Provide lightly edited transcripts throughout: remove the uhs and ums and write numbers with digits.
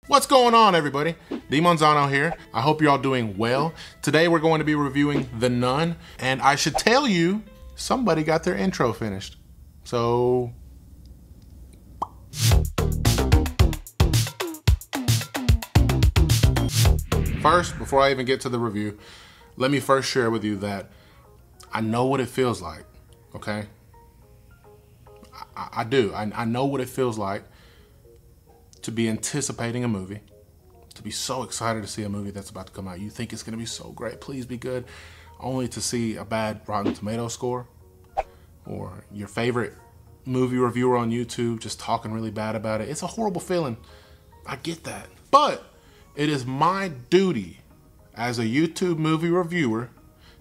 What's going on, everybody? Monzano here. I hope you're all doing well. Today we're going to be reviewing The Nun, and I should tell you, somebody got their intro finished. So... First, before I even get to the review, let me first share with you that I know what it feels like, okay? I do. I know what it feels like to be anticipating a movie, to be so excited to see a movie that's about to come out. You think it's gonna be so great, please be good, only to see a bad Rotten Tomatoes score, or your favorite movie reviewer on YouTube just talking really bad about it. It's a horrible feeling. I get that. But it is my duty as a YouTube movie reviewer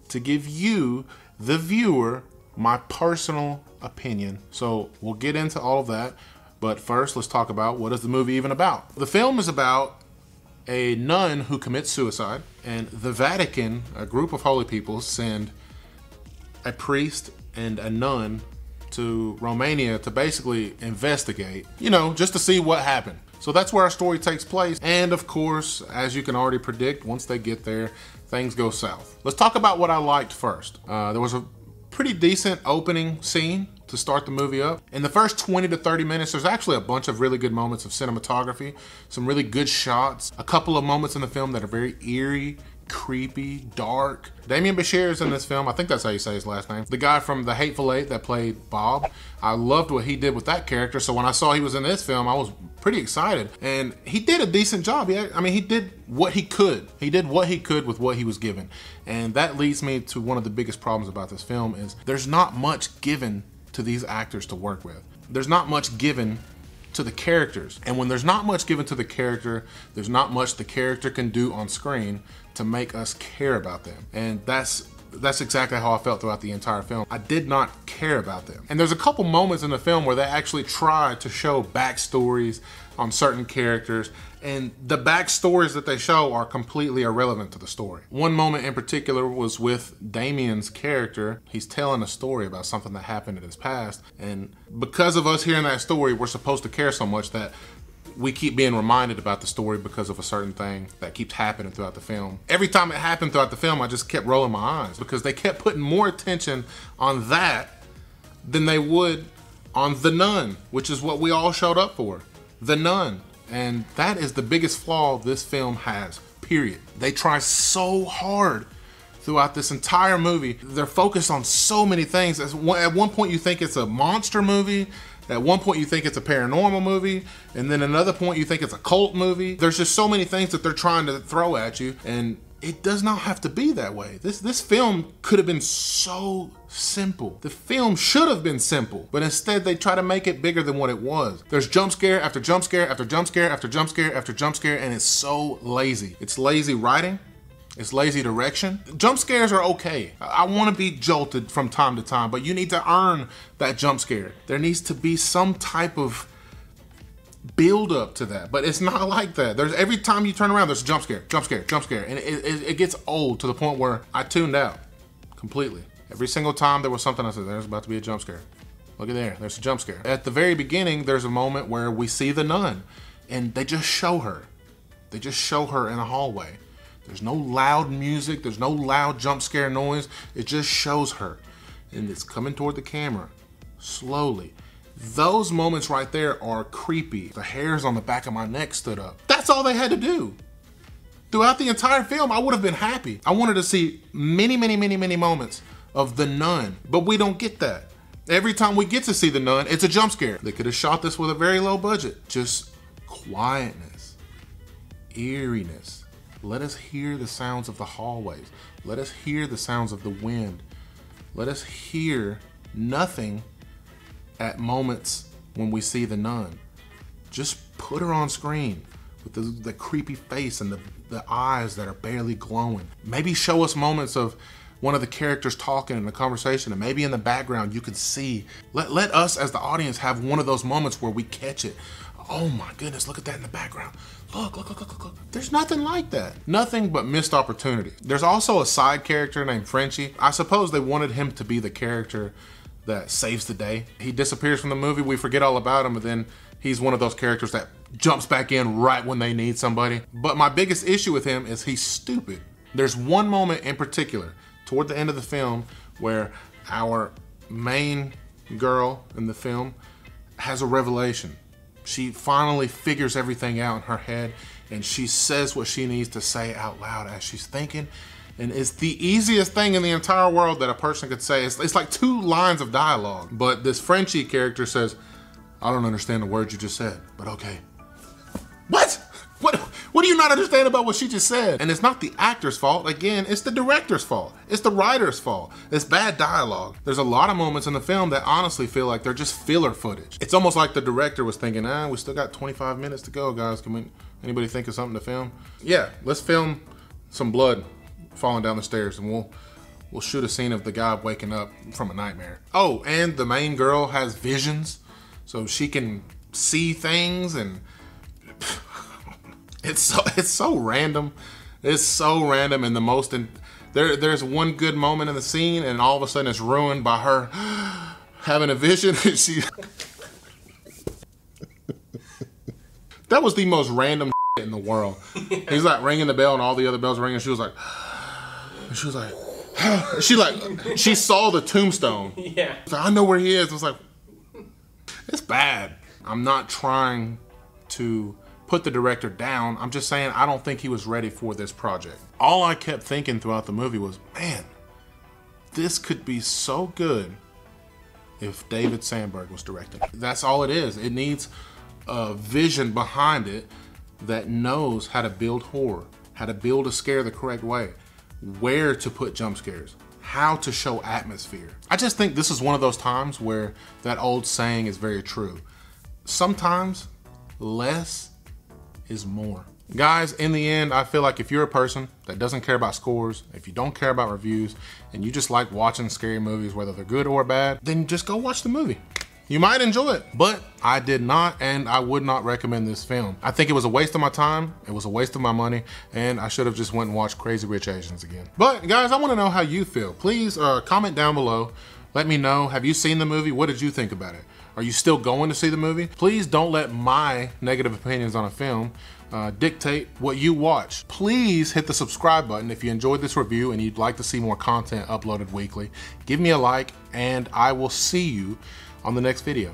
to give you, the viewer, my personal opinion. So we'll get into all of that. But first, let's talk about what is the movie even about. The film is about a nun who commits suicide, and the Vatican, a group of holy people, send a priest and a nun to Romania to basically investigate, just to see what happened. So that's where our story takes place. And of course, as you can already predict, once they get there, things go south. Let's talk about what I liked first. There was a pretty decent opening scene to start the movie up. In the first 20 to 30 minutes, there's actually a bunch of really good moments of cinematography, some really good shots, a couple of moments in the film that are very eerie, creepy, dark. Damien Bashir is in this film. I think that's how you say his last name. The guy from The Hateful Eight that played Bob. I loved what he did with that character. So when I saw he was in this film, I was pretty excited. And he did a decent job. He did what he could. He did what he could with what he was given. And that leads me to one of the biggest problems about this film is there's not much given to these actors to work with. There's not much given to the characters. And when there's not much given to the character, there's not much the character can do on screen to make us care about them. And that's exactly how I felt throughout the entire film. I did not care about them. And there's a couple moments in the film where they actually try to show backstories on certain characters, and the backstories that they show are completely irrelevant to the story. One moment in particular was with Damien's character. He's telling a story about something that happened in his past, and because of us hearing that story, we're supposed to care so much that we keep being reminded about the story because of a certain thing that keeps happening throughout the film. Every time it happened throughout the film, I just kept rolling my eyes because they kept putting more attention on that than they would on The Nun, which is what we all showed up for. The Nun. And that is the biggest flaw this film has, period. They try so hard throughout this entire movie. They're focused on so many things. At one point you think it's a monster movie. At one point you think it's a paranormal movie, and then another point you think it's a cult movie. There's just so many things that they're trying to throw at you, and it does not have to be that way. This film could have been so simple. The film should have been simple, but instead they try to make it bigger than what it was. There's jump scare after jump scare after jump scare after jump scare after jump scare, and it's so lazy. It's lazy writing. It's lazy direction. Jump scares are okay. I want to be jolted from time to time, but you need to earn that jump scare. There needs to be some type of build up to that, but it's not like that. Every time you turn around, there's a jump scare, jump scare, jump scare, and it gets old to the point where I tuned out completely. Every single time there was something, I said, there's about to be a jump scare. Look at there, there's a jump scare. At the very beginning, there's a moment where we see the nun, and they just show her. They just show her in a hallway. There's no loud music, there's no loud jump scare noise. It just shows her, and it's coming toward the camera, slowly. Those moments right there are creepy. The hairs on the back of my neck stood up. That's all they had to do. Throughout the entire film, I would have been happy. I wanted to see many, many, many, many moments of the nun, but we don't get that. Every time we get to see the nun, it's a jump scare. They could have shot this with a very low budget. Just quietness, eeriness. Let us hear the sounds of the hallways. Let us hear the sounds of the wind. Let us hear nothing at moments when we see the nun. Just put her on screen with the creepy face and the eyes that are barely glowing. Maybe show us moments of one of the characters talking in a conversation, and maybe in the background you can see. Let us as the audience have one of those moments where we catch it. Oh my goodness, look at that in the background. Look, look, look, look, look. There's nothing like that. Nothing but missed opportunity. There's also a side character named Frenchie. I suppose they wanted him to be the character that saves the day. He disappears from the movie, we forget all about him, and then He's one of those characters that jumps back in right when they need somebody. But my biggest issue with him is he's stupid. There's one moment in particular toward the end of the film where our main girl in the film has a revelation. She finally figures everything out in her head, and she says what she needs to say out loud as she's thinking. And it's the easiest thing in the entire world that a person could say. It's like 2 lines of dialogue. But this Frenchie character says, I don't understand the words you just said, but okay. What? What do you not understand about what she just said? And it's not the actor's fault. Again, it's the director's fault. It's the writer's fault. It's bad dialogue. There's a lot of moments in the film that honestly feel like they're just filler footage. It's almost like the director was thinking, we still got 25 minutes to go, guys. Anybody think of something to film? Yeah, let's film some blood falling down the stairs, and we'll shoot a scene of the guy waking up from a nightmare. Oh, and the main girl has visions, so she can see things, and it's so random. It's so random, and there's one good moment in the scene, and all of a sudden it's ruined by her having a vision. That was the most random in the world. He's like ringing the bell, and all the other bells are ringing. She was like, she saw the tombstone. Yeah. I know where he is. I was like, it's bad. I'm not trying to put the director down. I'm just saying I don't think he was ready for this project. All I kept thinking throughout the movie was, man, this could be so good if David Sandberg was directing. That's all it is. It needs a vision behind it that knows how to build horror, how to build a scare the correct way, where to put jump scares, how to show atmosphere. I just think this is one of those times where that old saying is very true. Sometimes less is more. Guys, in the end, I feel like if you're a person that doesn't care about scores, if you don't care about reviews, and you just like watching scary movies, whether they're good or bad, then just go watch the movie. You might enjoy it, but I did not, and I would not recommend this film. I think it was a waste of my time, it was a waste of my money, and I should have just went and watched Crazy Rich Asians again. But guys, I wanna know how you feel. Please comment down below. Let me know, have you seen the movie? What did you think about it? Are you still going to see the movie? Please don't let my negative opinions on a film dictate what you watch. Please hit the subscribe button if you enjoyed this review and you'd like to see more content uploaded weekly. Give me a like, and I will see you on the next video.